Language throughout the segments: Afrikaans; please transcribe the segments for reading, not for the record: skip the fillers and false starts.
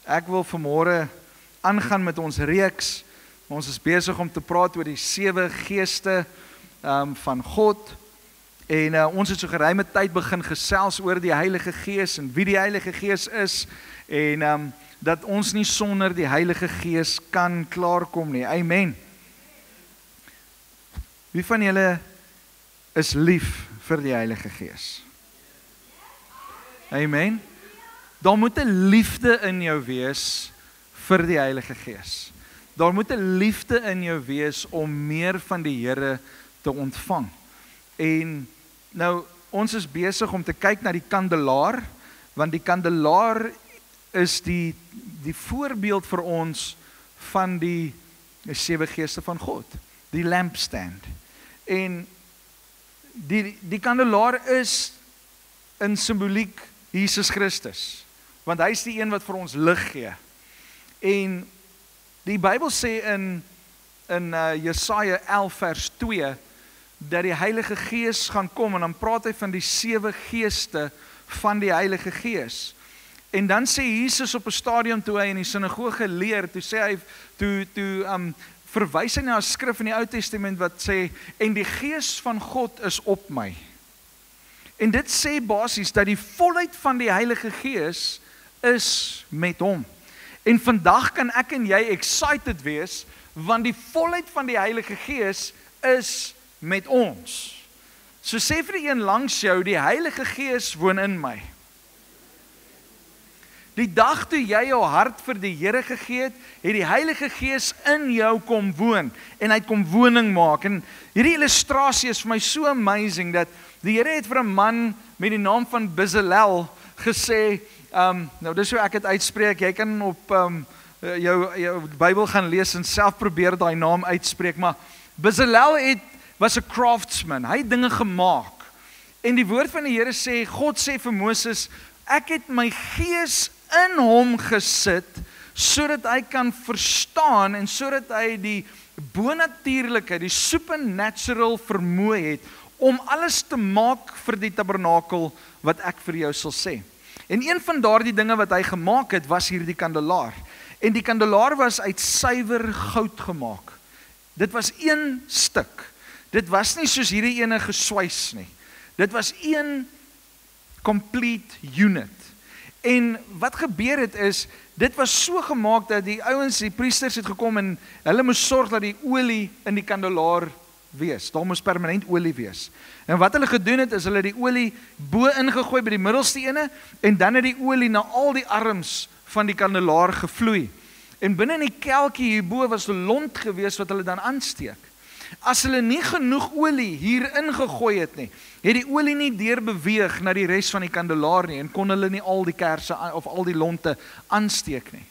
Ek wil vanmôre aangaan met ons reeks. Ons is besig om te praat oor die 7 geeste van God. En ons het so geruime tyd begin gesels oor die Heilige Gees en wie die Heilige Gees is. En dat ons nie sonder die Heilige Gees kan klaarkom nie. Amen. Wie van julle is lief vir die Heilige Gees? Amen. Daar moet 'n liefde in jou wees vir die Heilige Gees. Daar moet 'n liefde in jou wees om meer van die Here te ontvang. En nou, ons is besig om te kyk na die kandelaar, want die kandelaar is die voorbeeld vir ons van die 7 geeste van God, die lampstand. En die kandelaar is in simboliek Jesus Christus, want hy is die een wat vir ons lig gee. En die Bybel sê in Jesaja 11 vers 2, dat die Heilige Gees gaan kom, en dan praat hy van die 7 geeste van die Heilige Gees. En dan sê Jesus op 'n stadium toe hy in die sinagoge leer, toe sê hy, verwys hy na 'n skrif in die Ou Testament wat sê, en die Gees van God is op my. En dit sê basies dat die volheid van die Heilige Gees is met hom. En vandag kan ek en jy excited wees, want die volheid van die Heilige Gees is met ons. So sê vir die een langs jou, die Heilige Gees woon in my. Die dag toe jy jou hart vir die Here gegee het, het die Heilige Gees in jou kom woon, en hy kom woning maak. En hierdie illustrasie is vir my so amazing, dat die Here het vir 'n man met die naam van Bezalel gesê, nou dis hoe ek het uitspreek, jy kan op jou Bybel gaan lees en self probeer daai naam uitspreek, maar Bezalel was 'n craftsman, hy het dinge gemaak. En die woord van die Here sê, God sê vir Moses, ek het my gees in hom gesit, sodat hy kan verstaan, en sodat hy die bonatuurlike, die supernatural vermoë het, om alles te maak vir die tabernakel, wat ek vir jou sal sê. En een van daardie dinge wat hy gemaak het, was hierdie kandelaar. En die kandelaar was uit suiwer goud gemaak. Dit was een stuk. Dit was nie soos hierdie ene geswys nie. Dit was een complete unit. En wat gebeur het is, dit was so gemaak dat die ouens, die priesters het gekom en hulle moes sorg dat die olie in die kandelaar wees. Daar moes permanent olie wees. En wat hulle gedoen het, is hulle die olie bo ingegooi by die middelste ene, en dan het die olie na al die arms van die kandelaar gevloei. En binne in die kelkie hierbo was 'n lont gewees wat hulle dan aansteek. As hulle nie genoeg olie hier ingegooi het nie, het die olie nie deurbeweeg na die res van die kandelaar nie, en kon hulle nie al die kersse of al die lonte aansteek nie.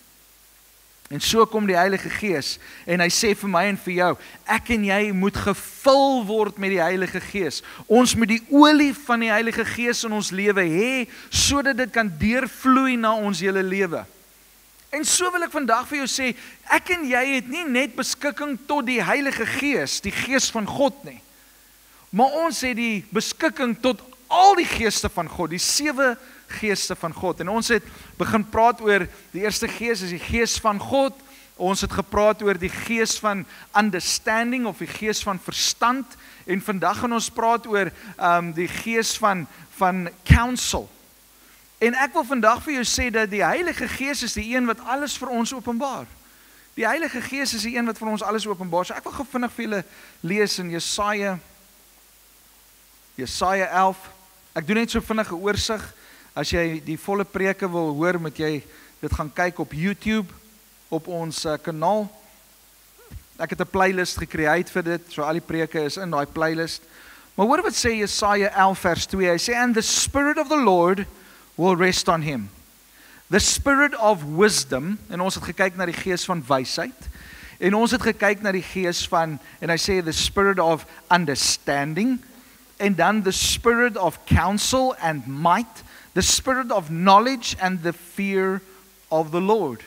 En so kom die Heilige Gees, en hy sê vir my en vir jou, ek en jy moet gevul word met die Heilige Gees. Ons moet die olie van die Heilige Gees in ons lewe hê, sodat dit kan deurvloei na ons hele lewe. En so wil ek vandag vir jou sê, ek en jy het nie net beskikking tot die Heilige Gees, die Gees van God nie, maar ons het die beskikking tot al die geeste van God, die 7 geeste van God. En ons het begin praat oor, die eerste gees is die Gees van God, ons het gepraat oor die Gees van understanding, of die Gees van verstand, en vandag gaan ons praat oor die Gees van counsel. En ek wil vandag vir jou sê dat die Heilige Gees is die een wat alles vir ons openbaar. Die Heilige Gees is die een wat vir ons alles openbaar. So ek wil vinnig vir julle lees in Jesaja 11. Ek doen net so vinnige oorsig. As jy die volle preke wil hoor, moet jy dit gaan kyk op YouTube, op ons kanaal. Ek het 'n playlist gecreate vir dit, so al die preke is in daai playlist. Maar hoor wat sê Jesaja 11 vers 2. Hy sê, and the Spirit of the Lord will rest on him. The Spirit of wisdom, en ons het gekyk na die gees van wysheid, en ons het gekyk na die gees van, en hy sê the Spirit of understanding, en dan the Spirit of counsel and might, the Spirit of knowledge and the fear of the Lord.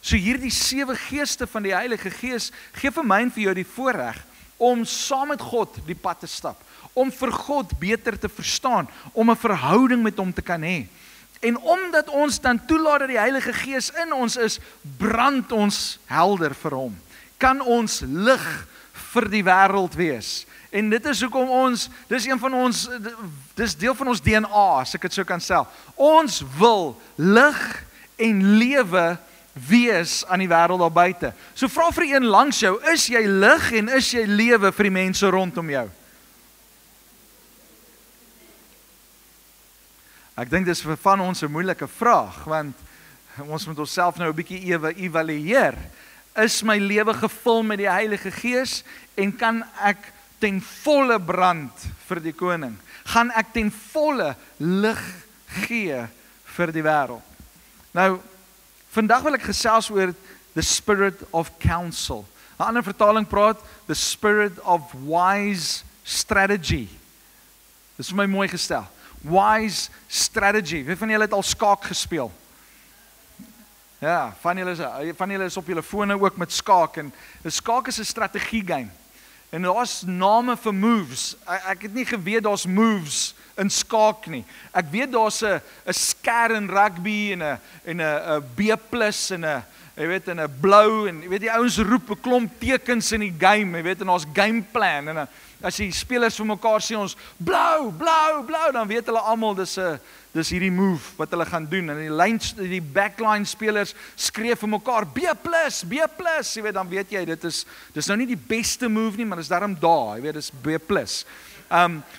So hierdie 7 geeste van die Heilige Gees gee vir my en vir jou die voorreg om saam met God die pad te stap, om vir God beter te verstaan, om 'n verhouding met hom te kan hê. En omdat ons dan toelaat dat die Heilige Gees in ons is, brand ons helder vir hom. Kan ons lig vir die wêreld wees. En dit is hoekom ons, dis deel van ons DNA, as ek dit so kan stel. Ons wil lig en lewe wees aan die wêreld daar buite. So vra vir een langs jou, is jy lig en is jy lewe vir die mense rondom jou? Ek dink dis vir van ons 'n moeilike vraag, want ons moet onsself nou 'n bietjie evalueer. Is my lewe gevul met die Heilige Gees en kan ek ten volle brand vir die koning? Gaan ek ten volle lig gee vir die wêreld? Nou, vandag wil ek gesels oor the spirit of counsel. 'n Ander vertaling praat the spirit of wise strategy. Dis vir my mooi gestel. Wise strategy. Wie van julle het al skaak gespeel? Ja, van julle is op julle fone ook met skaak, en skaak is 'n strategie game. En daar's name vir moves. Ek het nie geweet daar's moves in skaak nie. Ek weet daar's 'n skêr in rugby en 'n B+ en 'n jy weet en 'n blou, en jy weet die ouens roep 'n klomp tekens in die game, jy weet, en ons game plan, en as die spelers vir mekaar sê ons blou, blou, blou, dan weet hulle almal dis hierdie move wat hulle gaan doen, en die backline spelers skree vir mekaar B+, jy weet, dan weet jy dis nou nie die beste move nie, maar dis daarom daar, jy weet, dis B+.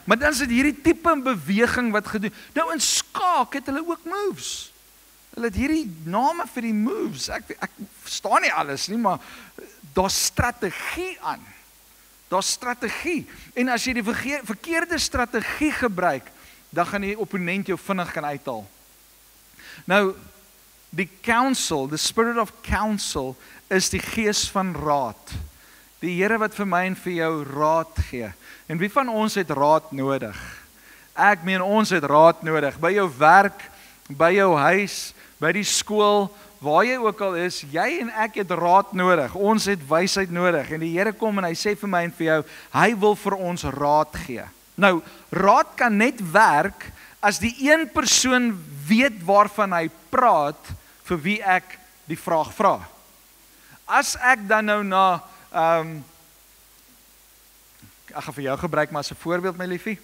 Maar dan is dit hierdie tipe beweging wat gedoen. Nou in skaak het hulle ook moves. Hulle het hierdie name vir die moves. Ek verstaan nie alles nie, maar daar's strategie aan. Daar's strategie. En as jy die verkeerde strategie gebruik, dan gaan die opponent jou vinnig kan uithaal. Nou, die counsel, the spirit of counsel, is die gees van raad. Die Here wat vir my en vir jou raad gee. En wie van ons het raad nodig? Ek meen ons het raad nodig. By jou werk, by jou huis, by die skool, waar jy ook al is, jy en ek het raad nodig. Ons het wysheid nodig. En die Here kom en hy sê vir my en vir jou, hy wil vir ons raad gee. Nou, raad kan net werk as die een persoon weet waarvan hy praat, vir wie ek die vraag vra. As ek dan nou na ek gaan vir jou gebruik maar as 'n voorbeeld, my liefie.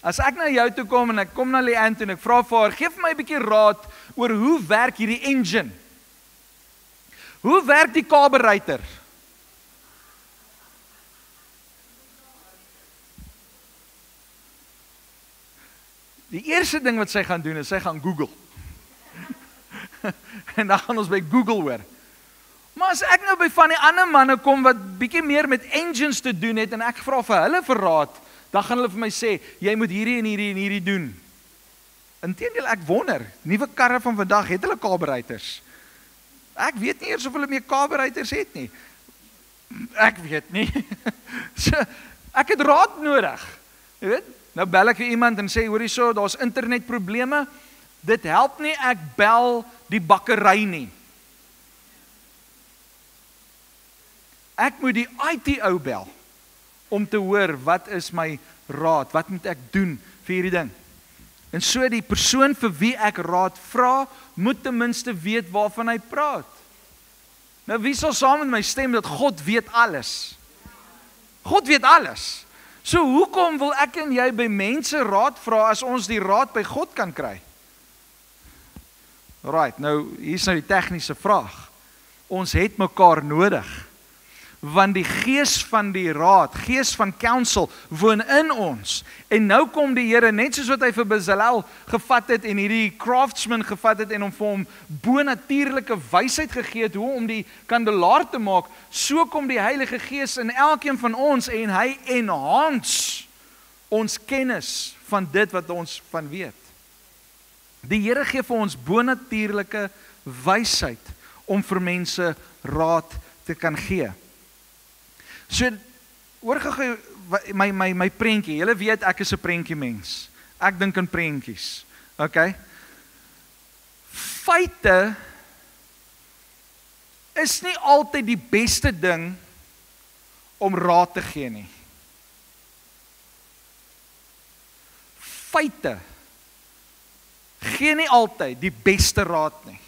As ek na jou toe kom en ek kom na Leanne en ek vra vir haar, gee vir my 'n bietjie raad oor hoe werk hierdie engine? Hoe werk die carburetor? Die eerste ding wat sy gaan doen is sy gaan Google. En dan gaan ons by Google hoor. Maar as ek nou by van die ander manne kom wat bietjie meer met engines te doen het en ek vra vir hulle vir raad, dan gaan hulle vir my sê, jy moet hierdie en hierdie en hierdie doen. Inteendeel, ek wonder, nuwe karre van vandag het hulle carburetors. Ek weet nie eers of hulle meer carburetors het nie. Ek weet nie. So, ek het raad nodig. Jy weet, nou bel ek vir iemand en sê, hoorie so, daar's internetprobleme. Dit help nie, ek bel die bakkery nie. Ek moet die IT ou bel om te hoor wat is my raad, wat moet ek doen vir hierdie ding. En so die persoon vir wie ek raad vra, moet ten minste weet waarvan hy praat. Nou wie sal saam met my stem dat God weet alles? God weet alles. So hoekom wil ek en jy by mense raad vra as ons die raad by God kan kry? Right, nou hier's nou die tegniese vraag. Ons het mekaar nodig. Want die gees van die raad, gees van counsel, woon in ons. En nou kom die Here, net soos wat hy vir Bezalel gevat het en hierdie craftsman gevat het en hom vir hom bonatuurlike wysheid gegee het hoe om die kandelaar te maak, so kom die Heilige Gees in elkeen van ons en hy enhance ons kennis van dit wat ons van weet. Die Here gee vir ons bonatuurlike wysheid om vir mense raad te kan gee. So, hoor gou my prentjie. Julle weet ek is 'n prentjie mens. Ek dink in prentjies. Okay? Feite is nie altyd die beste ding om raad te gee nie. gee nie altyd die beste raad nie.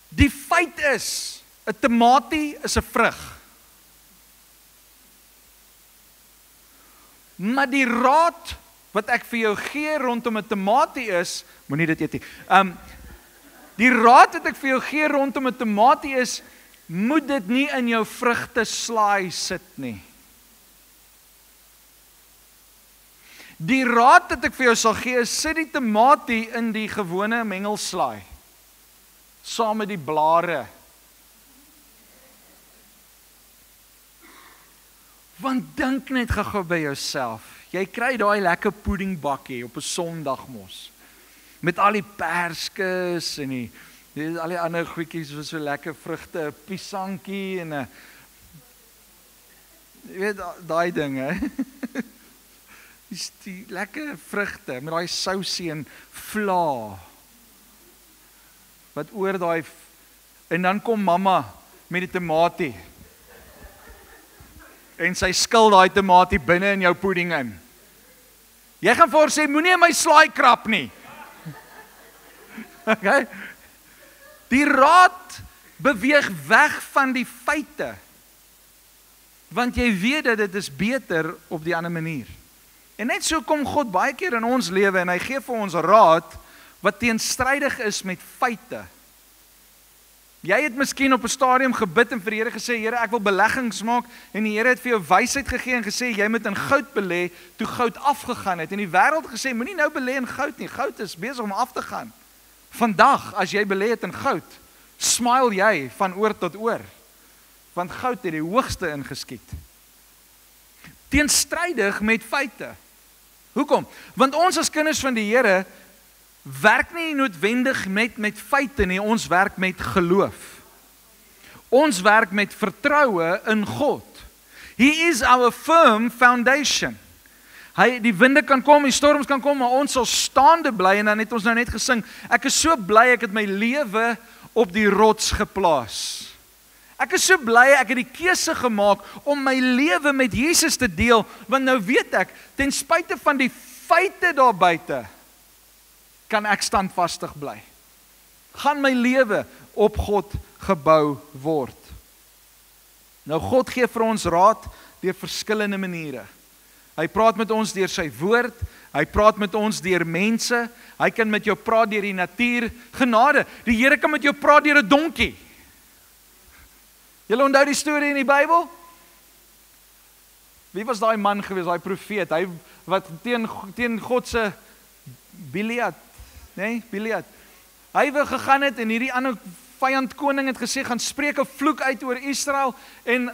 Die feit is, 'n tamatie is 'n vrug. Maar die raad wat ek vir jou gee rondom 'n tamatie is, moenie dit eet nie. Die raad wat ek vir jou gee rondom 'n tamatie is, moet dit nie in jou vrugteslaai sit nie. Die raad wat ek vir jou sal gee is, sit die tamatie in die gewone mengelslaai, saam met die blare. Want dink net gou by jouself, jy kry daai lekker puddingbakkie op 'n Sondag mos, met al die perskes en al die ander goedjies, so lekker vrugte, 'n piesantjie en 'n, jy weet, daai dinge. Die lekker vrugte met daai sousie en vla wat oor daai, en dan kom mamma met die tamatie en sy skil daai tamatie binne in jou pudding in. Jy gaan vir haar sê, moenie in my slaai krap nie. Okay? Die raad beweeg weg van die feite, want jy weet dat dit is beter op die ander manier. En net so kom God baie keer in ons lewe en hy gee vir ons raad wat teenstrydig is met feite. Jy het miskien op 'n stadium gebid en vir die Here gesê, Here, ek wil beleggings maak, en die Here het vir jou wysheid gegee en gesê, jy moet in goud belê, toe goud afgegaan het. En die wêreld gesê, moenie nou belê in goud nie, goud is besig om af te gaan. Vandag, as jy belê het in goud, smile jy van oor tot oor, want goud het die hoogste ingeskiet. Teenstrydig met feite. Hoekom? Want ons as kinders van die Here werk nie noodwendig met feite nie, ons werk met geloof. Ons werk met vertroue in God. He is our firm foundation. Die winde kan kom, die storms kan kom, maar ons sal staande bly, en dan het ons nou net gesing, ek is so bly ek het my lewe op die rots geplaas. Ek is so bly ek het die keuse gemaak om my lewe met Jesus te deel, want nou weet ek, ten spyte van die feite daar buite, kan ek standvastig bly. Gaan my lewe op God gebou word. Nou God gee vir ons raad deur verskillende maniere. Hy praat met ons deur sy woord, hy praat met ons deur mense, hy kan met jou praat deur die natuur, genade. Die Here kan met jou praat deur 'n donkie. Julle onthou die storie in die Bybel? Wie was daai man gewees, daai profeet, hy wat teen God se Biliat, Biliat. Hy wou gegaan het en hierdie ander vyand koning het gesê, gaan spreek 'n vloek uit oor Israel, en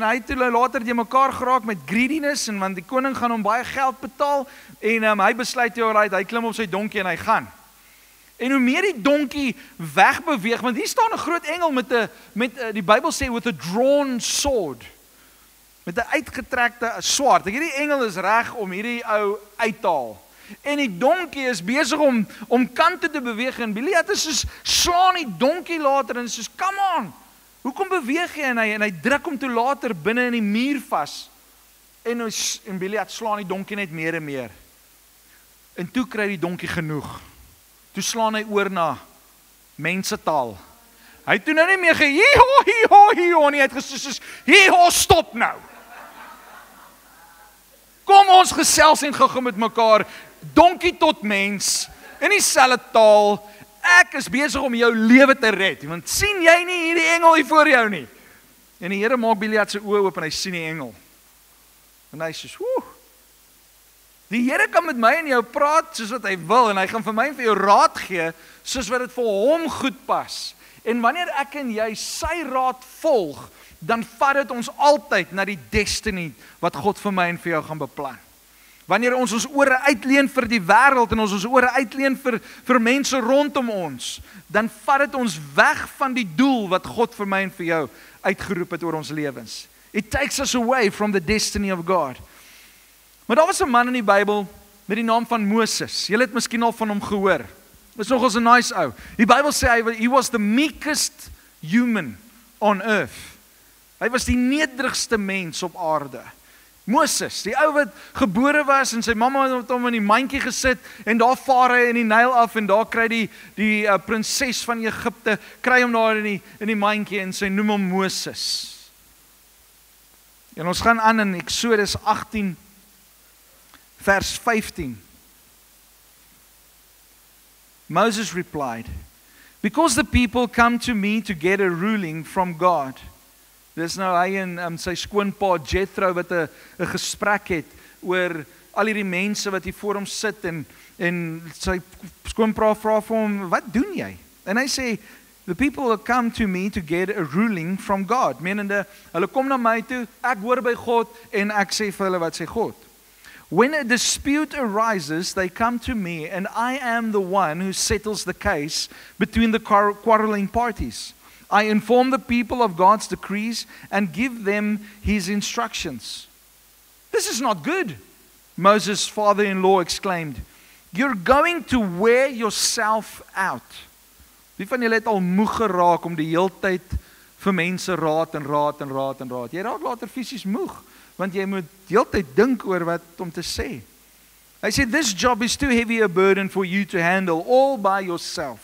hy het toe later die mekaar geraak met greediness, en want die koning gaan hom baie geld betaal, en hy besluit, hy klim op sy donkie en hy gaan. En hoe meer die donkie wegbeweeg, want hier staan 'n groot engel met die Bybel sê, with a drawn sword, met 'n uitgetrekte swaard. Hierdie engel is reg om hierdie ou uit te haal. En die donkie is besig om kante te beweeg, en Biliat is soos, slaan die donkie later, en soos, come on, hoekom beweeg jy? En hy druk hom toe later binne in die muur vas, en Biliat slaan die donkie net meer en meer. En toe kry die donkie genoeg. Toe slaan hy oor na mensetaal. Hy het toe nou nie meer hiho, nie, hy het gesê soos, hiho, stop nou. Kom ons gesels en gou met mekaar, donkie tot mens, in dieselfde taal, ek is besig om jou lewe te red, want sien jy nie hierdie engel hier voor jou nie? En die Here maak Biliat se oë oop en hy sien die engel. En hy sê, die Here kan met my en jou praat soos wat hy wil, en hy gaan vir my en vir jou raad gee, soos wat dit vir hom goed pas. En wanneer ek en jy sy raad volg, dan vat dit ons altyd na die destiny wat God vir my en vir jou gaan beplan. Wanneer ons ore uitleen vir die wêreld en ons ore uitleen vir mense rondom ons, dan vat dit ons weg van die doel wat God vir my en vir jou uitgeroep het oor ons lewens. It takes us away from the destiny of God. Maar daar was 'n man in die Bybel met die naam van Moses. Julle het miskien al van hom gehoor. Dis nogals 'n nice ou. Die Bybel sê he was the meekest human on earth. Hy was die nederigste mens op aarde. Moses, die ou wat gebore was en sy mamma het hom in die mandjie gesit en daar vaar hy in die Nyl af en daar kry die prinses van Egipte, kry hom daar in die mandjie en sy noem hom Moses. En ons gaan aan in Eksodus 18 vers 15. Moses replied, "Because the people come to me to get a ruling from God." Dis nou hy en sy skoonpa Jethro wat 'n gesprek het oor al hierdie mense wat hier voor hom sit en sy skoonpa vra vir hom, "Wat doen jy?" En hy sê, "The people have come to me to get a ruling from God." Menende, hulle kom na my toe, ek hoor by God en ek sê vir hulle wat sê God. "When a dispute arises, they come to me and I am the one who settles the case between the quarreling parties. I inform the people of God's decrees and give them his instructions." "This is not good," Moses' father-in-law exclaimed. "You're going to wear yourself out." Wie van julle het al moeg geraak om die heeltyd vir mense raad en raad en raad en raad? Jy raak later fisies moeg, want jy moet heeltyd dink oor wat om te sê. Hy sê, "This job is too heavy a burden for you to handle all by yourself."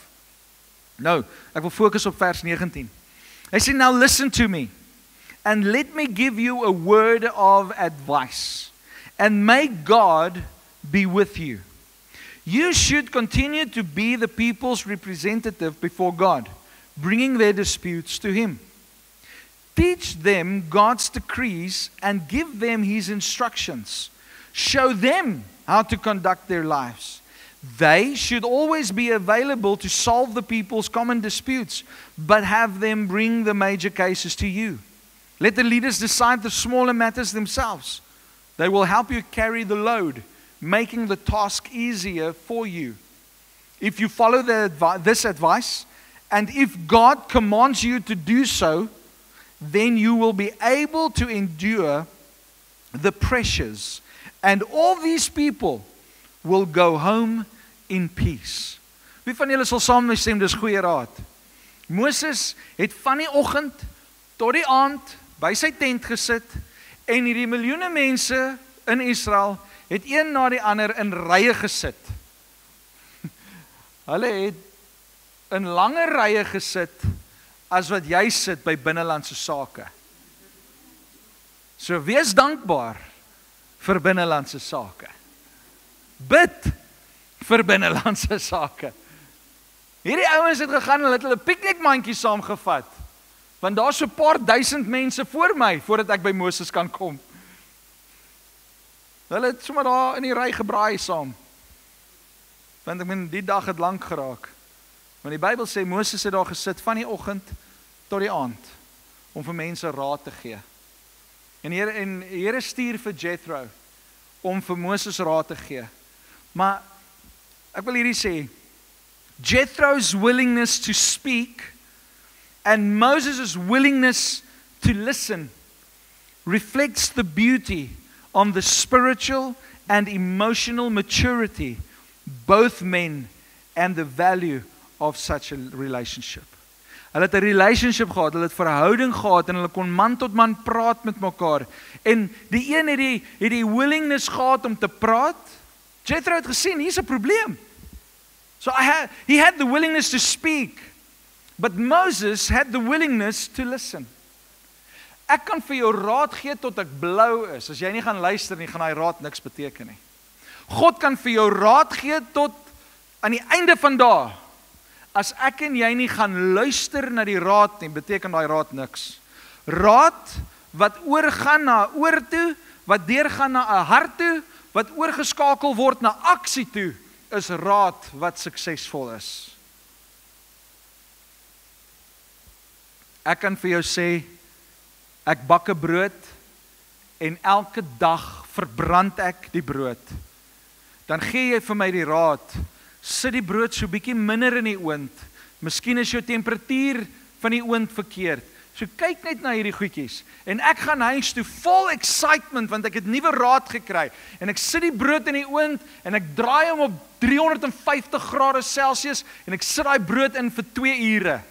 Nou, ek wil fokus op vers 19. Hy sê, "Now listen to me, and let me give you a word of advice, and may God be with you. You should continue to be the people's representative before God, bringing their disputes to Him. Teach them God's decrees and give them His instructions. Show them how to conduct their lives. They should always be available to solve the people's common disputes, but have them bring the major cases to you. Let the leaders decide the smaller matters themselves. They will help you carry the load, making the task easier for you. If you follow this advice, and if God commands you to do so, then you will be able to endure the pressures, and all these people will go home in peace." Wie van julle sal saam met my stem, dis goeie raad. Moses het van die oggend tot die aand by sy tent gesit en hierdie miljoene mense in Israel het een na die ander in rye gesit. Hulle het in lange rye gesit as wat jy sit by binnelandse sake. So wees dankbaar vir binnelandse sake. Bid vir binnelandse sake. Hierdie ouens het gegaan en hulle het hulle piknikmandjie saamgevat. Want daar's so 'n paar duisend mense voor my voordat ek by Moses kan kom. Hulle het sommer daar in die ry gebraai saam. Want ek meen die dag het lank geraak. Want die Bybel sê Moses het daar gesit van die oggend tot die aand om vir mense raad te gee. En die Here stuur vir Jethro om vir Moses raad te gee. Maar ek wil hierdie sê, Jethro's willingness to speak and Moses' willingness to listen reflects the beauty on the spiritual and emotional maturity, both men, and the value of such a relationship. Hulle het 'n relationship gehad, hulle het verhouding gehad en hulle kon man tot man praat met mekaar. En die een het die willingness gehad om te praat. Jethro het gesien, hier's 'n probleem. So he had the willingness to speak, but Moses had the willingness to listen. Ek kan vir jou raad gee tot ek blou is. As jy nie gaan luister nie, gaan hy raad niks beteken nie. God kan vir jou raad gee tot aan die einde van dae. As ek en jy nie gaan luister na die raad nie, beteken daai raad niks. Raad wat oorgaan na oor toe, wat deurgaan na 'n hart toe, wat oorgeskakel word na aksie toe, is raad wat suksesvol is. Ek kan vir jou sê, ek bak 'n brood en elke dag verbrand ek die brood. Dan gee jy vir my die raad, sit die brood so bietjie minder in die oond. Miskien is jou temperatuur van die oond verkeerd. So kyk net na hierdie goedjies. En ek gaan huis toe vol excitement want ek het nuwe raad gekry. En ek sit die brood in die oond en ek draai hom op 350 grade Celsius en ek sit daai brood in vir 2 ure.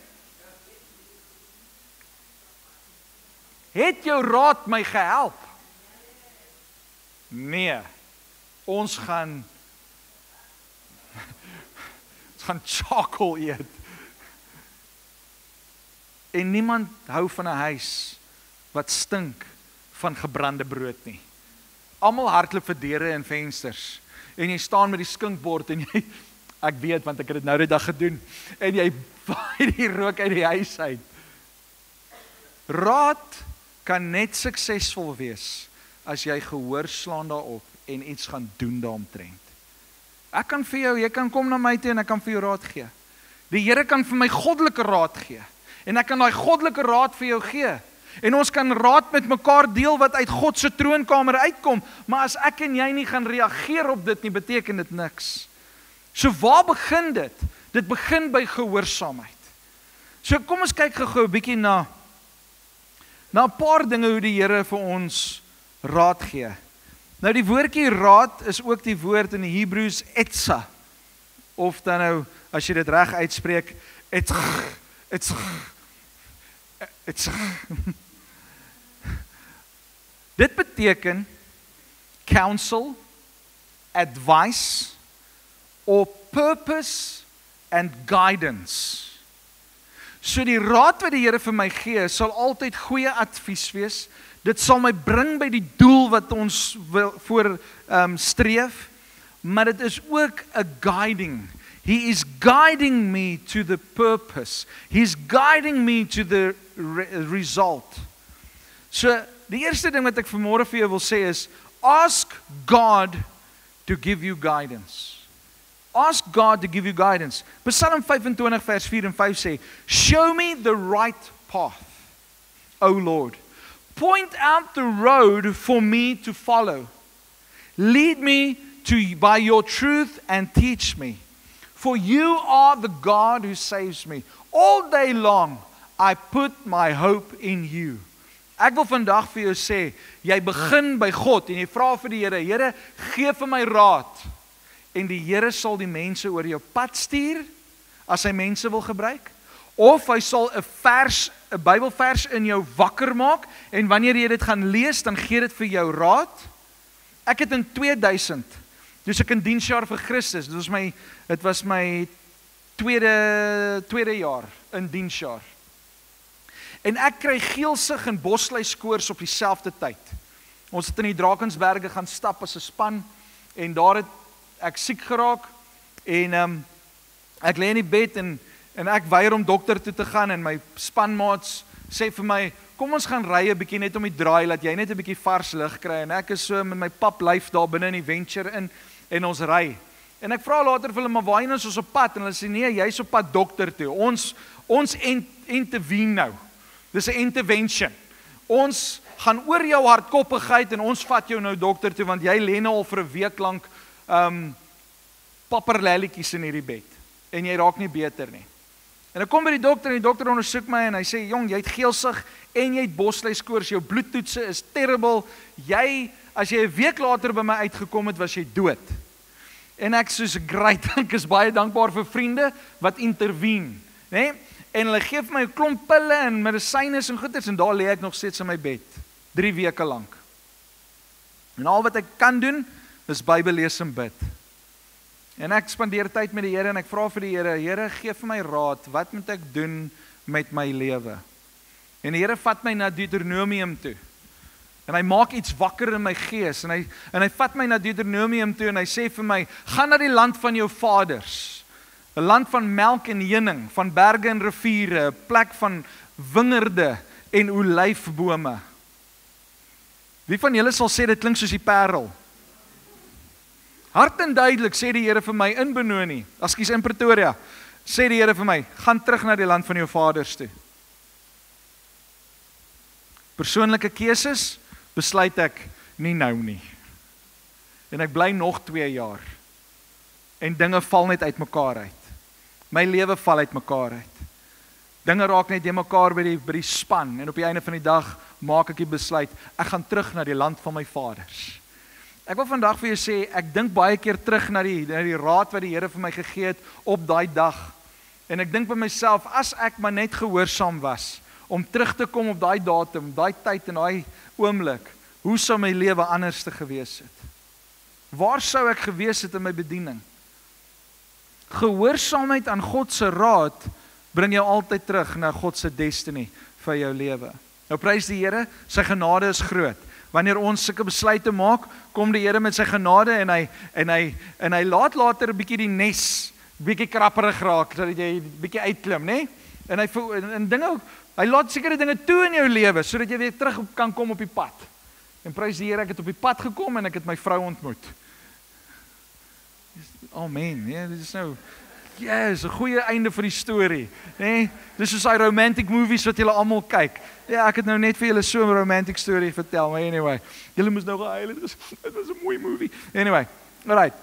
Het jou raad my gehelp? nee, ons gaan charcoal eet. En niemand hou van 'n huis wat stink van gebrande brood nie. Almal hardloop vir deure en vensters. En jy staan met die skinkbord en jy, ek weet want ek het dit nou die dag gedoen, en jy waai die rook uit die huis uit. Raad kan net suksesvol wees as jy gehoor slaan daarop en iets gaan doen daaromtrent. Ek kan vir jou, jy kan kom na my toe en ek kan vir jou raad gee. Die Here kan vir my goddelike raad gee. En ek kan daai goddelike raad vir jou gee. En ons kan raad met mekaar deel wat uit God se troonkamer uitkom, maar as ek en jy nie gaan reageer op dit nie, beteken dit niks. So waar begin dit? Dit begin by gehoorsaamheid. So kom ons kyk gou 'n bietjie na 'n paar dinge hoe die Here vir ons raad gee. Nou die woordjie raad is ook die woord in die Hebreëus etsa, of dan nou, as jy dit reg uitspreek, it's Dit beteken counsel, advice, or purpose and guidance. So die raad wat die Here vir my gee, sal altyd goeie advies wees. Dit sal my bring by die doel wat ons wil streef, maar dit is ook 'n guiding. He is guiding me to the purpose. He is guiding me to the result. So, die eerste ding wat ek vanmôre vir jou wil sê is, ask God to give you guidance. Ask God to give you guidance. Psalm 25 vers 4 en 5 sê, show me the right path, O Lord. Point out the road for me to follow. Lead me by your truth and teach me. For you are the God who saves me. All day long, I put my hope in you. Ek wil vandag vir jou sê, jy begin by God en jy vra vir die Here, Here, gee vir my raad. En die Here sal die mense oor jou pad stuur, as hy mense wil gebruik. Of hy sal 'n Bybelvers in jou wakker maak, en wanneer jy dit gaan lees, dan gee dit vir jou raad. Ek het in 2000, dus ek in diensjaar vir Christus, dit was my tweede jaar in diensjaar. En ek kry geelsig en bosluiskoors op dieselfde tyd. Ons het in die Drakensberge gaan stap as 'n span, en daar het ek siek geraak, en ek lê in die bed, en ek weier om dokter toe te gaan, en my spanmaats sê vir my, kom ons gaan ry 'n bietjie net om die draai, laat jy net 'n bietjie vars lug kry, en ek is so met my pap lyf daar binne in die venture in, en ons ry. En ek vra later vir hulle, maar waarheen is ons op pad? En hulle sê, nee, jy's op pad dokter toe. Ons intervene nou. Dis 'n intervention. Ons gaan oor jou hardkoppigheid en ons vat jou nou dokter toe, want jy lê nou al vir 'n week lank papperlelletjies in hierdie bed. En jy raak nie beter nie. En ek kom by die dokter en die dokter ondersoek my en hy sê, jong, jy het geelsig en jy het bosluiskoors, jou bloedtoetse is terrible. As jy 'n week later by my uitgekom het, was jy dood. En ek soos great, ek is baie dankbaar vir vriende wat intervene, né? En hulle gee vir my 'n klomp pille en medisyne en goeders, en daar lê ek nog steeds in my bed, 3 weke lank. En al wat ek kan doen, is Bybel lees en bid. En ek spandeer tyd met die Here en ek vra vir die Here, Here, gee vir my raad, wat moet ek doen met my lewe? En die Here vat my na Deuteronomium toe. En hy maak iets wakker in my gees, en hy vat my na Deuteronomium toe, en hy sê vir my, gaan na die land van jou vaders, 'n land van melk en honing, van berge en riviere, 'n plek van wingerde en olyfbome. Wie van julle sal sê, dit klink soos die Parel? Hard en duidelik sê die Here vir my in Benoni, in Pretoria, sê die Here vir my, gaan terug na die land van jou vaders toe. Persoonlike keuses besluit ek nie nou nie. En ek bly nog 2 jaar. En dinge val net uit mekaar uit. My lewe val uit mekaar uit. Dinge raak net in mekaar by die span, en op die einde van die dag maak ek die besluit, ek gaan terug na die land van my vaders. Ek wil vandag vir jou sê, ek dink baie keer terug na die raad wat die Here vir my gegee het op daai dag. En ek dink by myself, as ek maar net gehoorsaam was, om terug te kom op daai datum, daai tyd en daai oomblik, hoe sou my lewe anders te gewees het? Waar sou ek gewees het in my bediening? Gehoorsaamheid aan God se raad bring jou altyd terug na God se destiny vir jou lewe. Nou prys die Here, sy genade is groot. Wanneer ons sulke besluite maak, kom die Here met sy genade en hy laat later 'n bietjie die nes bietjie krapperig raak sodat jy bietjie uitklim, né? En hy laat sekere dinge toe in jou lewe sodat jy weer terug kan kom op die pad. En prys die Here, ek het op die pad gekom en ek het my vrou ontmoet. Amen. Ja, dit is nou is 'n goeie einde vir die storie, né? Dis soos daai romantic movies wat julle almal kyk. Ja, ek het nou net vir julle so 'n romantic storie vertel, maar anyway, julle moes nou gehuil, dit was 'n mooi movie. Anyway, alright.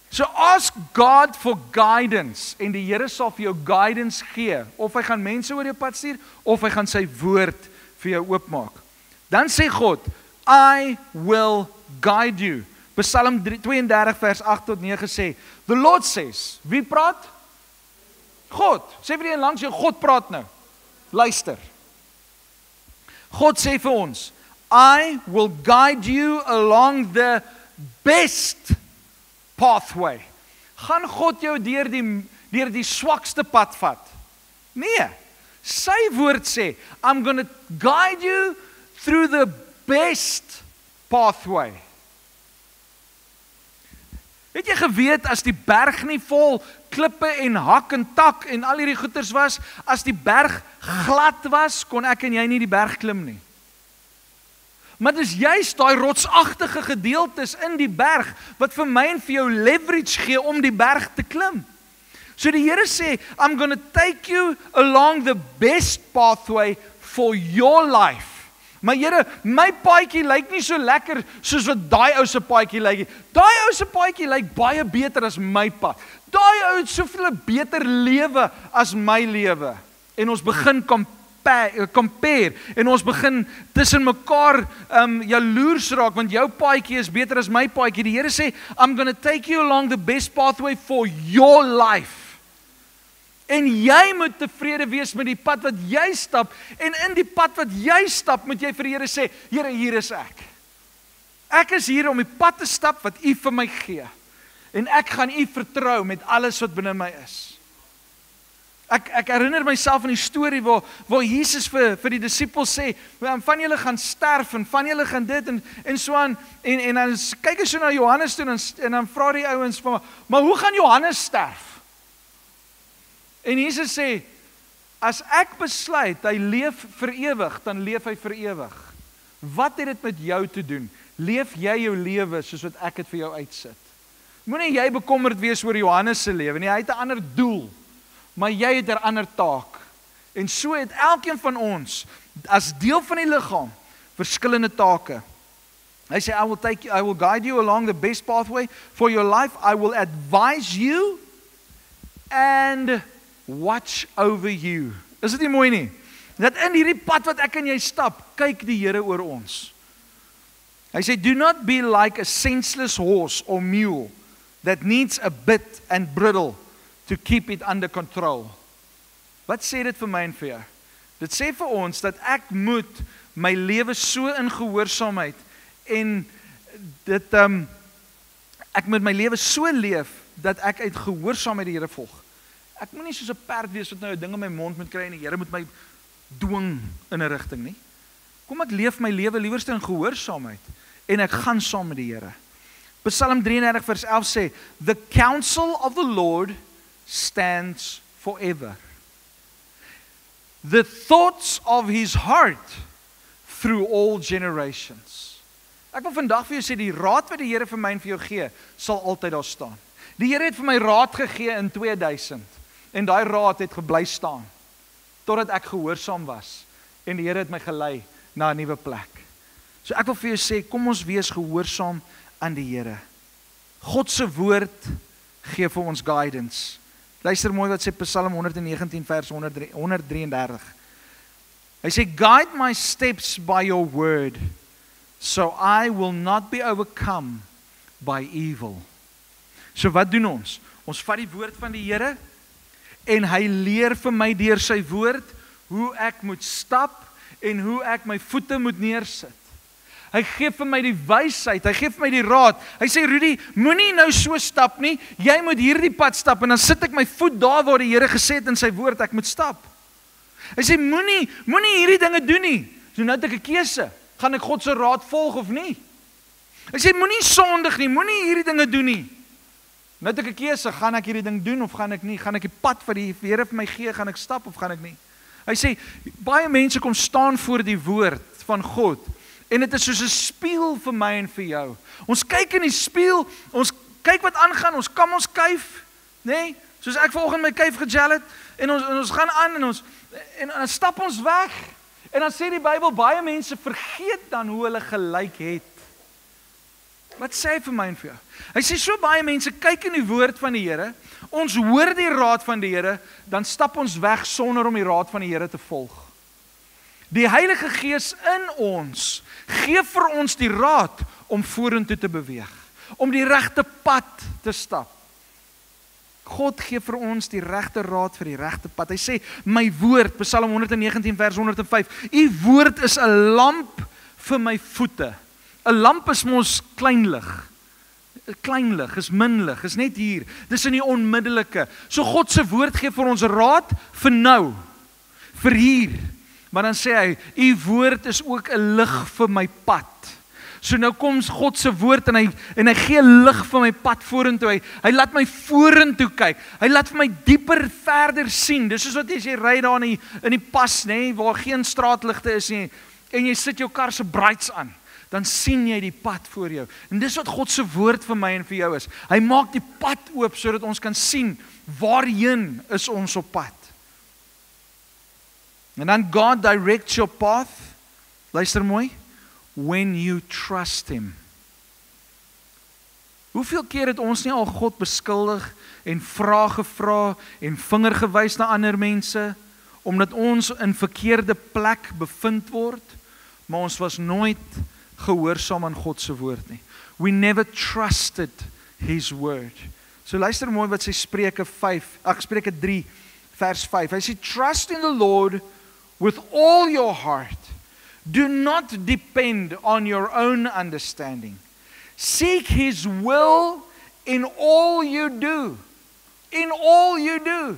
So ask God for guidance en die Here sal vir jou guidance gee, of hy gaan mense oor jou pad stuur of hy gaan sy woord vir jou oopmaak. Dan sê God, I will guide you. Psalm 32 vers 8 tot 9 sê, the Lord says, wie praat? God. Sê vir die een langs jou, God praat nou. Luister. God sê vir ons, I will guide you along the best pathway. Gaan God jou deur die swakste pad vat? Nee. Sy woord sê, I'm going to guide you through the best pathway. Het jy geweet, as die berg nie vol klippe en hak en tak en al hierdie goeters was, as die berg glad was, kon ek en jy nie die berg klim nie. Maar dis juist daai rotsagtige gedeeltes in die berg, wat vir my en vir jou leverage gee om die berg te klim. So die Here sê, I'm going to take you along the best pathway for your life. Maar Here, my paadjie lyk nie so lekker soos wat daai ou se paadjie lyk nie. Daai ou se paadjie lyk baie beter as my pad. Daai ou het soveel beter lewe as my lewe. En ons begin compare en ons begin tussen mekaar jaloers raak, want jou paadjie is beter as my paadjie. Die Here sê, I'm going to take you along the best pathway for your life. En jy moet tevrede wees met die pad wat jy stap, en in die pad wat jy stap, moet jy vir die Here sê, Here, hier is ek. Ek is hier om die pad te stap wat U vir my gee. En ek gaan U vertrou met alles wat binne my is. Ek herinner myself aan die storie waar Jesus vir die disippels sê, van julle gaan sterf en van julle gaan dit en so aan, en dan kyk ek so na Johannes toe en dan vra die ouens, maar hoe gaan Johannes sterf? En Jesus sê, as ek besluit, hy leef vir ewig, dan leef hy vir ewig. Wat het dit met jou te doen? Leef jy jou lewe soos wat ek het vir jou uitsit? Moenie jy bekommerd wees oor Johannes se lewe nie, hy het 'n ander doel, maar jy het 'n ander taak. En so het elkeen van ons, as deel van die liggaam, verskillende take. Hy sê, I will guide you along the best pathway for your life, I will advise you and watch over you. Is dit nie mooi nie? Dat in hierdie pad wat ek en jy stap, kyk die Here oor ons. Hy sê, do not be like a senseless horse or mule that needs a bit and bridle to keep it under control. Wat sê dit vir my en vir jou? Dit sê vir ons dat ek moet my lewe so in gehoorsaamheid en ek moet my lewe so leef dat ek uit gehoorsaamheid die Here volg. Ek moet nie soos 'n perd wees wat nou 'n ding in my mond moet kry en die Here moet my dwing in 'n rigting nie. Kom ek leef my lewe liewerste in gehoorsaamheid en ek gaan saam met die Here. Psalm 33 vers 11 sê, the counsel of the Lord stands forever. The thoughts of his heart through all generations. Ek wil vandag vir jou sê, die raad wat die Here vir my en vir jou gee, sal altyd daar staan. Die Here het vir my raad gegee in 2000 en daai raad het gebly staan totdat ek gehoorsaam was en die Here het my gelei na 'n nuwe plek. So ek wil vir jou sê, kom ons wees gehoorsaam aan die Here. God se woord gee vir ons guidance. Luister mooi wat sê Psalm 119 vers 133. Hy sê, guide my steps by your word, so I will not be overcome by evil. So wat doen ons? Ons vat die woord van die Here en hy leer vir my deur sy woord hoe ek moet stap en hoe ek my voete moet neersit. Hy gee vir my die wysheid, hy gee vir my die raad. Hy sê, Rudy, moenie nou so stap nie, jy moet hierdie pad stap, en dan sit ek my voet daar waar die Here gesê het in sy woord, ek moet stap. Hy sê, moenie hierdie dinge doen nie. So nou het ek 'n keuse, gaan ek God se raad volg of nie? Hy sê, moenie sondig nie, moenie hierdie dinge doen nie. Nou het ek 'n keuse, gaan ek hierdie ding doen of gaan ek nie? Gaan ek die pad wat die Here vir my gee, gaan ek stap of gaan ek nie? Hy sê, baie mense kom staan voor die woord van God, en dit is soos 'n spieël vir my en vir jou. Ons kyk in die spieël, ons kyk wat aangaan, ons kam ons kuif, nê? Soos ek vanoggend my kuif gejel het, en ons gaan aan, en dan stap ons weg, en dan sê die Bybel, baie mense vergeet dan hoe hulle gelyk het. Wat sê hy vir my en vir jou? Hy sê, so baie mense kyk in die woord van die Here, ons hoor die raad van die Here, dan stap ons weg sonder om die raad van die Here te volg. Die Heilige Gees in ons gee vir ons die raad om vorentoe te beweeg, om die regte pad te stap. God gee vir ons die regte raad vir die regte pad. Hy sê, my woord, Psalm 119 vers 105, u woord is 'n lamp vir my voete. 'n Lamp is mos kleinlig. Kleinlig, is minlig, is net hier. Dis in die onmiddellike. So God se woord gee vir ons raad vir nou, vir hier. Maar dan sê hy, u woord is ook 'n lig vir my pad. So nou kom God se woord en hy gee lig vir my pad vorentoe. Hy laat my vorentoe kyk. Hy laat vir my dieper verder sien. Dis soos wat as jy ry daar in die pas, nê, waar geen straatligte is nie, en jy sit jou kar se brights aan, dan sien jy die pad voor jou. En dis wat God se woord vir my en vir jou is. Hy maak die pad oop sodat ons kan sien waarheen is ons op pad. En dan God directs your path. Luister mooi. When you trust him. Hoeveel keer het ons nie al God beskuldig en vrae gevra en vinger gewys na ander mense omdat ons in verkeerde plek bevind word, maar ons was nooit gehoorsaam aan God se woord nie. We never trusted his word. So luister mooi wat sy Spreuke 3 vers 5. Hy sê, trust in the Lord with all your heart. Do not depend on your own understanding. Seek his will in all you do. In all you do.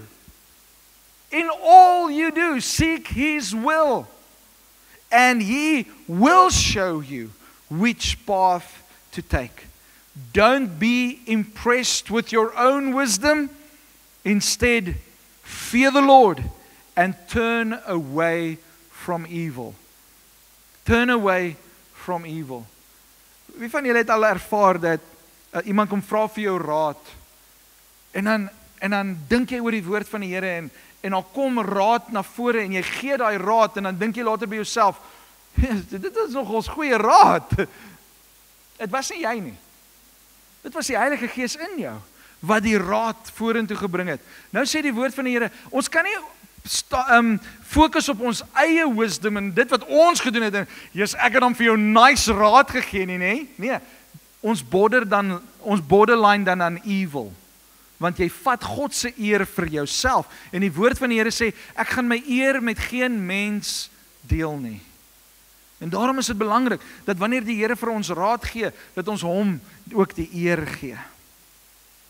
In all you do, seek his will. And he will show you which path to take. Don't be impressed with your own wisdom. Instead, fear the Lord and turn away from evil. Turn away from evil. Wie van julle het al ervaar dat iemand kom vra vir jou raad en dan dink jy oor die woord van die Here en dan kom raad na vore en jy gee daai raad en dan dink jy later by jouself, dit is nog ons goeie raad. Dit was nie jy nie. Dit was die Heilige Gees in jou wat die raad vorentoe gebring het. Nou sê die woord van die Here, ons kan nie fokus op ons eie wisdom en dit wat ons gedoen het en ek het dan vir jou nice raad gegee nie. Nee, ons borderline dan aan evil. Want jy vat God se eer vir jouself en die woord van die Here sê, ek gaan my eer met geen mens deel nie. En daarom is dit belangrik dat wanneer die Here vir ons raad gee, dat ons hom ook die eer gee.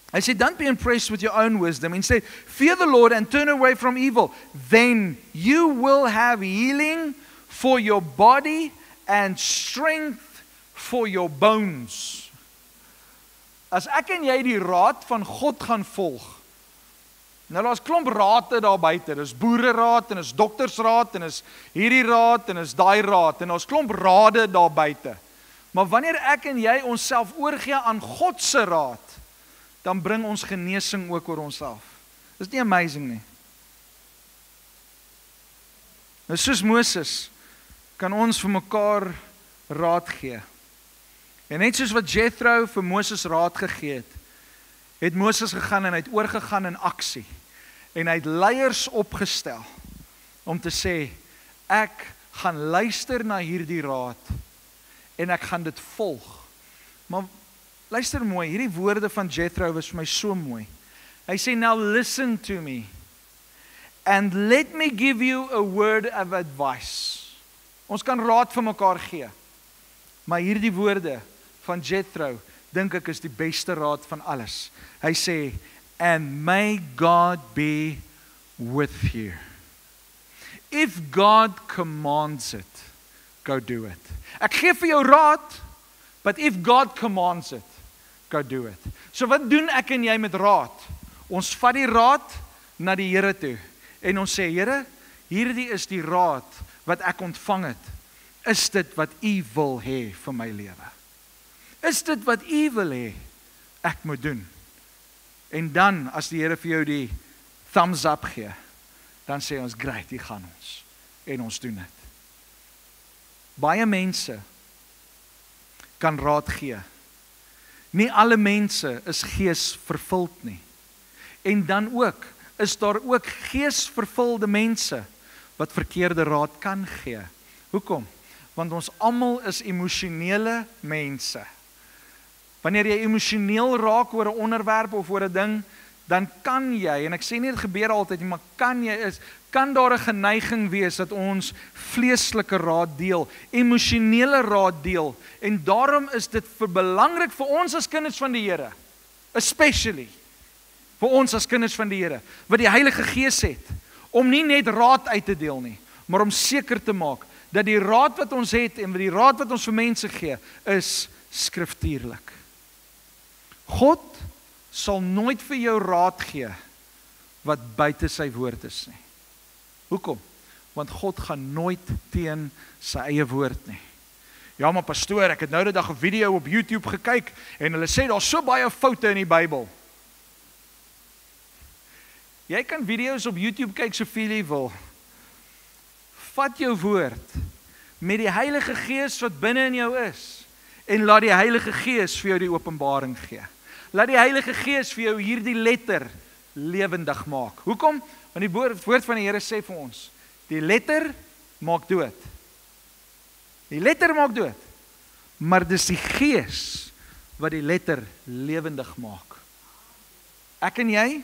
Hy sê, don't be impressed with your own wisdom. Instead, fear the Lord and turn away from evil. Then you will have healing for your body and strength for your bones. As ek en jy die raad van God gaan volg, nou daar's klomp rade daar buite, dis boereraad en is doktersraad en is hierdie raad en is daai raad en daar's klomp rade daar buite. Maar wanneer ek en jy onsself oorgee aan God se raad, dan bring ons genesing ook oor onsself. Dis nie amazing nie. Nou soos Moses, kan ons vir mekaar raad gee. En net soos wat Jethro vir Moses raad gegee het Moses gegaan en hy het oorgegaan in aksie. En hy het leiers opgestel om te sê, ek gaan luister na hierdie raad en ek gaan dit volg. Maar luister mooi, hierdie woorde van Jethro was vir my so mooi. Hy sê, now listen to me and let me give you a word of advice. Ons kan raad vir mekaar gee. Maar hierdie woorde van Jethro, dink ek is die beste raad van alles. Hy sê, and may God be with you. If God commands it, go do it. Ek gee vir jou raad, but if God commands it, go do it. So wat doen ek en jy met raad? Ons vat die raad na die Here toe en ons sê, Here, hierdie is die raad wat ek ontvang het. Is dit wat U wil hê vir my lewe? Is dit wat U wil hê ek moet doen? En dan, as die Here vir jou die thumbs up gee, dan sê ons, great, hier gaan ons. En ons doen dit. Baie mense kan raad gee. Nie alle mense is geesvervuld nie. En dan ook, is daar ook geesvervulde mense wat verkeerde raad kan gee. Hoekom? Want ons almal is emosionele mense. Wanneer jy emosioneel raak oor 'n onderwerp of oor 'n ding, dan kan jy, en ek sê nie dit gebeur altyd nie, maar kan daar 'n geneiging wees dat ons vleeslike raad deel, emosionele raad deel, en daarom is dit belangrik vir ons as kinders van die Here, especially vir ons as kinders van die Here, wat die Heilige Gees het, om nie net raad uit te deel nie, maar om seker te maak, dat die raad wat ons het, en die raad wat ons vir mense gee, is skriftuurlik. God sal nooit vir jou raad gee, wat buite sy woord is nie. Hoekom? Want God gaan nooit teen sy eie woord nie. Ja, maar pastoor, ek het nou die dag 'n video op YouTube gekyk, en hulle sê, daar's so baie foute in die Bybel. Jy kan video's op YouTube kyk soveel jy wil. Vat jou woord, met die Heilige Gees wat binne in jou is, en laat die Heilige Gees vir jou die openbaring gee. Laat die Heilige Gees vir jou hierdie letter lewendig maak. Hoekom? Want die woord van die Here sê vir ons, die letter maak dood. Die letter maak dood. Maar dis die Gees wat die letter lewendig maak. Ek en jy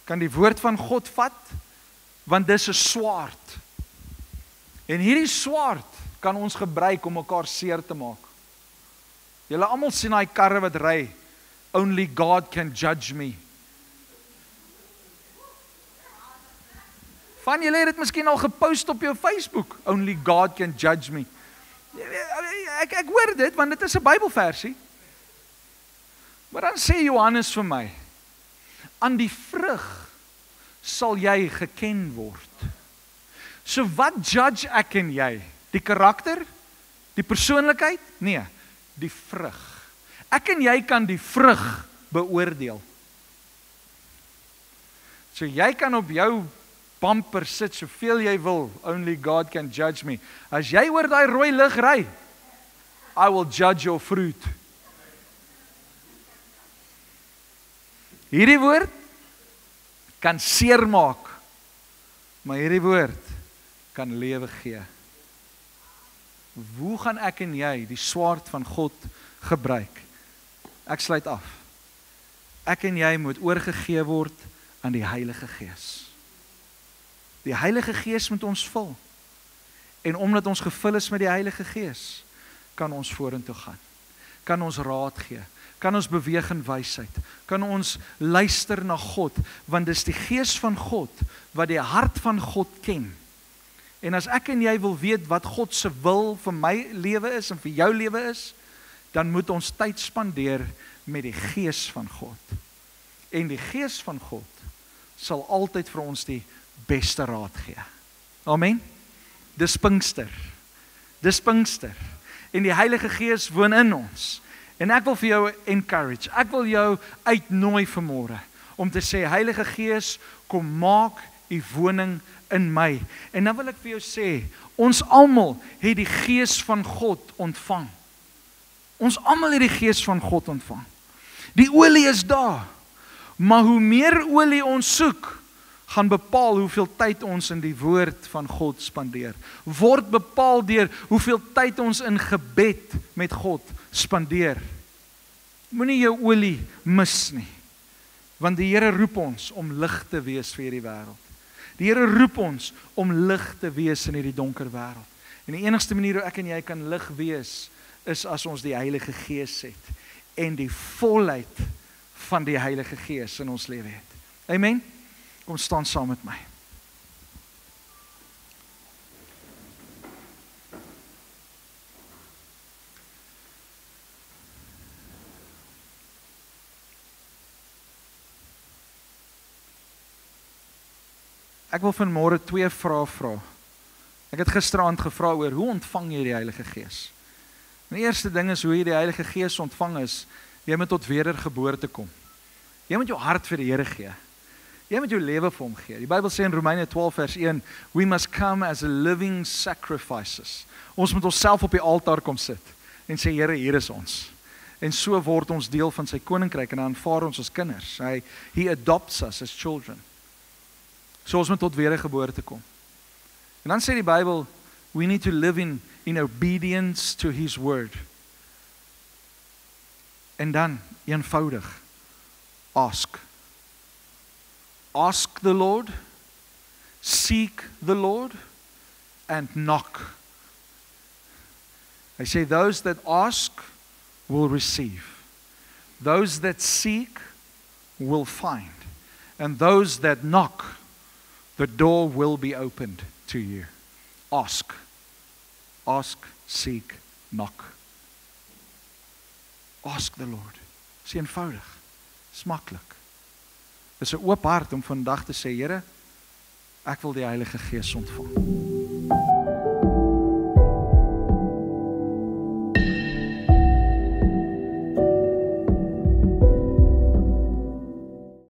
kan die woord van God vat, want dis 'n swaard. En hierdie swaard kan ons gebruik om mekaar seer te maak. Julle almal sien daai karre wat ry, only God can judge me. Van julle het dit miskien al gepost op jou Facebook, only God can judge me. Ek hoor dit, want dit is 'n Bybelversie. Maar dan sê Johannes vir my, aan die vrug sal jy geken word. So wat judge ek en jy? Die karakter? Die persoonlikheid? Nee, die vrug. Ek en jy kan die vrug beoordeel. So jy kan op jou bumper sit soveel jy wil, only God can judge me. As jy oor daai rooi lig ry, I will judge your fruit. Hierdie woord kan seermaak, maar hierdie woord kan lewe gee. Hoe gaan ek en jy die swaard van God gebruik? Ek sluit af. Ek en jy moet oorgegee word aan die Heilige Gees. Die Heilige Gees moet ons vul. En omdat ons gevul is met die Heilige Gees, kan ons vorentoe gaan. Kan ons raad gee. Kan ons beweeg in wysheid. Kan ons luister na God, want dis die Gees van God wat die hart van God ken. En as ek en jy wil weet wat God se wil vir my lewe is en vir jou lewe is, dan moet ons tyd spandeer met die Gees van God. En die Gees van God sal altyd vir ons die beste raad gee. Amen. Dis Pinkster. Dis Pinkster. En die Heilige Gees woon in ons. En ek wil vir jou encourage. Ek wil jou uitnooi vanmôre om te sê, Heilige Gees, kom maak U woning in my. En dan wil ek vir jou sê, ons almal het die Gees van God ontvang. Ons almal het die Gees van God ontvang. Die olie is daar. Maar hoe meer olie ons soek, gaan bepaal hoeveel tyd ons in die woord van God spandeer. Word bepaal deur hoeveel tyd ons in gebed met God spandeer. Moenie jou olie mis nie. Want die Here roep ons om lig te wees vir hierdie wêreld. Die Here roep ons om lig te wees in hierdie donker wêreld. En die enigste manier hoe ek en jy kan lig wees, is as ons die Heilige Gees het en die volheid van die Heilige Gees in ons lewe het. Amen. Kom staan saam met my. Ek wil vanmôre 2 vrae vra. Ek het gisteraand gevra oor hoe ontvang jy die Heilige Gees? Die eerste ding is hoe jy die Heilige Gees ontvang is, jy moet tot wedergeboorte kom. Jy moet jou hart vir die Here gee. Jy moet jou lewe vir hom gee. Die Bybel sê in Romeine 12 vers 1, we must come as a living sacrifices. Ons moet onsself op die altaar kom sit en sê, Here, hier is ons. En so word ons deel van sy koninkryk en aanvaar ons as kinders. He adopts us as children. So ons moet tot wedergeboorte kom. En dan sê die Bybel, we need to live in obedience to his word. En dan, eenvoudig, ask. Ask the Lord, seek the Lord, and knock. Hy sê, those that ask will receive. Those that seek will find. And those that knock, the door will be opened to you. Ask. Ask, seek, knock. Ask the Lord. Dis eenvoudig. Dis maklik. Dis 'n oop hart om vandag te sê, Here, ek wil die Heilige Gees ontvang.